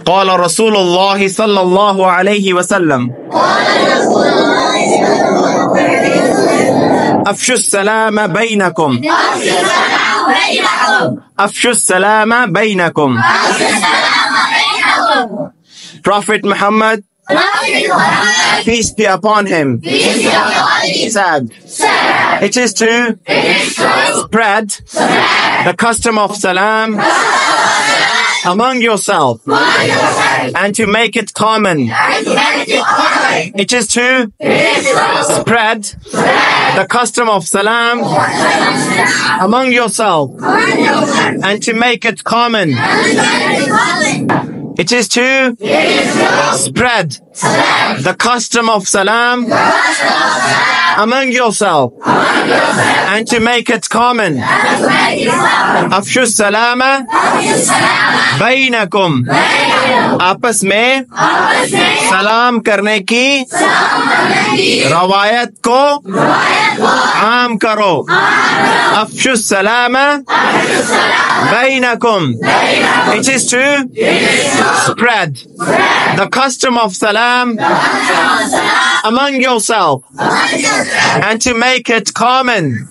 قال رسول الله صلى الله عليه وسلم أفشوا السلام بينكم أفشوا السلام بينكم. Prophet Muhammad, peace be upon him, said, it is to spread the custom of salam among yourself and to make it common. It is to spread the custom of salam among yourself and to make it common. It is to spread the custom of salam among yourself and to make it common. Afshu salama bainakum. आपस में सलाम करने की रवायत को आम करो. अफ्शु सलामा bainakum. It is to spread the custom of salam among yourself and to make it common.